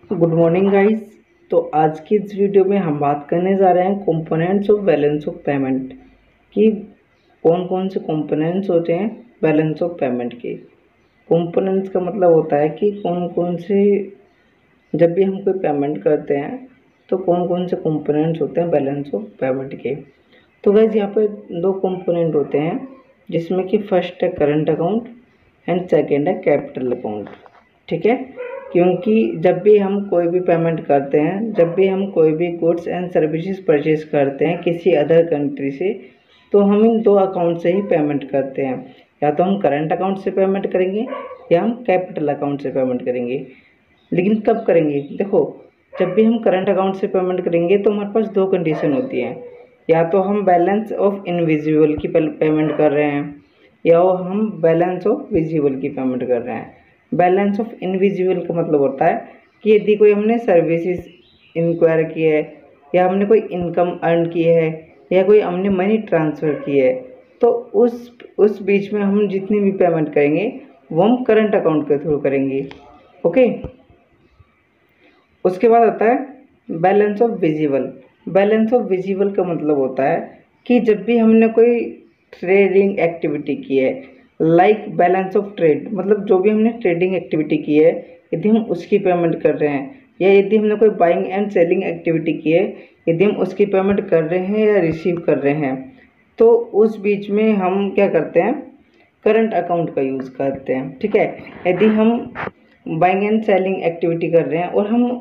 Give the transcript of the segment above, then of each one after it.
Good morning guys. तो आज की इस वीडियो में हम बात करने जा रहे हैं components of balance of payment कि कौन कौन से कंपोनेंट्स होते हैं बैलेंस ऑफ पेमेंट के। कंपोनेंट्स का मतलब होता है कि कौन कौन से, जब भी हम कोई पेमेंट करते हैं तो कौन कौन से कंपोनेंट्स होते हैं बैलेंस ऑफ पेमेंट के। तो गाइस यहाँ पे दो कंपोनेंट होते हैं जिसमें कि फर्स्ट है करंट अकाउंट एंड सेकेंड है कैपिटल अकाउंट। ठीक है, क्योंकि जब भी हम कोई भी पेमेंट करते हैं, जब भी हम कोई भी गुड्स एंड सर्विसेज परचेज करते हैं किसी अदर कंट्री से, तो हम इन दो अकाउंट से ही पेमेंट करते हैं। या तो हम करंट अकाउंट से पेमेंट करेंगे या हम कैपिटल अकाउंट से पेमेंट करेंगे। लेकिन कब करेंगे? देखो, जब भी हम करंट अकाउंट से पेमेंट करेंगे तो हमारे पास दो कंडीशन होती हैं। या तो हम बैलेंस ऑफ इनविजिबल की पेमेंट कर रहे हैं या हम बैलेंस ऑफ विजिबल की पेमेंट कर रहे हैं। बैलेंस ऑफ इनविजिबल का मतलब होता है कि यदि कोई हमने सर्विसेज इंक्वायर की है या हमने कोई इनकम अर्न की है या कोई हमने मनी ट्रांसफ़र की है, तो उस बीच में हम जितनी भी पेमेंट करेंगे वो हम करंट अकाउंट के थ्रू करेंगे। ओके, उसके बाद आता है balance of visible. Balance of visible का मतलब होता है कि जब भी हमने कोई ट्रेडिंग एक्टिविटी की है, लाइक बैलेंस ऑफ ट्रेड, मतलब जो भी हमने ट्रेडिंग एक्टिविटी की है यदि हम उसकी पेमेंट कर रहे हैं, या यदि हमने कोई बाइंग एंड सेलिंग एक्टिविटी की है यदि हम उसकी पेमेंट कर रहे हैं या रिसीव कर रहे हैं, तो उस बीच में हम क्या करते हैं, करंट अकाउंट का यूज़ करते हैं। ठीक है, यदि हम बाइंग एंड सेलिंग एक्टिविटी कर रहे हैं और हम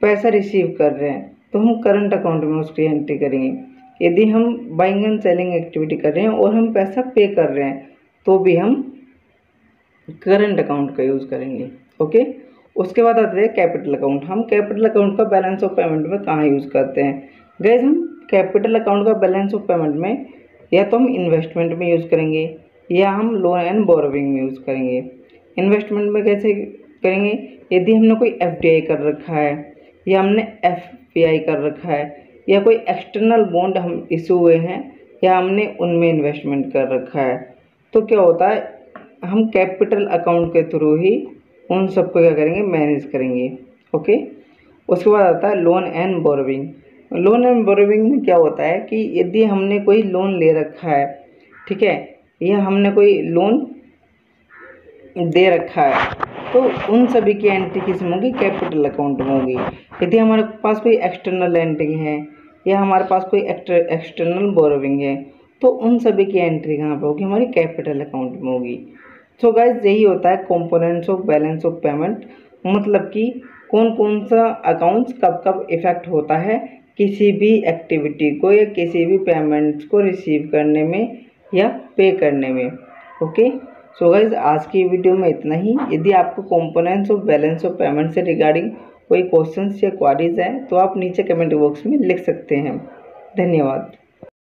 पैसा रिसीव कर रहे हैं तो हम करंट अकाउंट में उसकी एंट्री करेंगे। यदि हम बाइंग एंड सेलिंग एक्टिविटी कर रहे हैं और हम पैसा पे कर रहे हैं तो भी हम करंट अकाउंट का यूज़ करेंगे। ओके, उसके बाद आते हैं कैपिटल अकाउंट। हम कैपिटल अकाउंट का बैलेंस ऑफ पेमेंट में कहाँ यूज़ करते हैं? गाइस, हम कैपिटल अकाउंट का बैलेंस ऑफ पेमेंट में या तो हम इन्वेस्टमेंट में यूज़ करेंगे या हम लोन एंड बोरोविंग में यूज़ करेंगे। इन्वेस्टमेंट में कैसे करेंगे? यदि हमने कोई एफडीआई कर रखा है या हमने एफपीआई कर रखा है या कोई एक्सटर्नल बॉन्ड हम इशू हुए हैं या हमने उनमें इन्वेस्टमेंट कर रखा है, तो क्या होता है, हम कैपिटल अकाउंट के थ्रू ही उन सबको क्या करेंगे, मैनेज करेंगे। ओके, उसके बाद आता है loan and borrowing. Loan and borrowing में क्या होता है कि यदि हमने कोई लोन ले रखा है, ठीक है, या हमने कोई लोन दे रखा है, तो उन सभी की एंट्री किस में होगी? कैपिटल अकाउंट में होगी। यदि हमारे पास कोई एक्सटर्नल लैंडिंग है या हमारे पास कोई एक्सटर्नल बोरोविंग है तो उन सभी की एंट्री कहाँ पे होगी? हमारी कैपिटल अकाउंट में होगी। सो गाइस, यही होता है components of balance of payment, मतलब कि कौन कौन सा अकाउंट्स कब कब इफेक्ट होता है किसी भी एक्टिविटी को या किसी भी पेमेंट्स को रिसीव करने में या पे करने में। ओके, सो गाइस, आज की वीडियो में इतना ही। यदि आपको components of balance of payment से रिगार्डिंग कोई क्वेश्चंस या क्वारीज हैं तो आप नीचे कमेंट बॉक्स में लिख सकते हैं। धन्यवाद।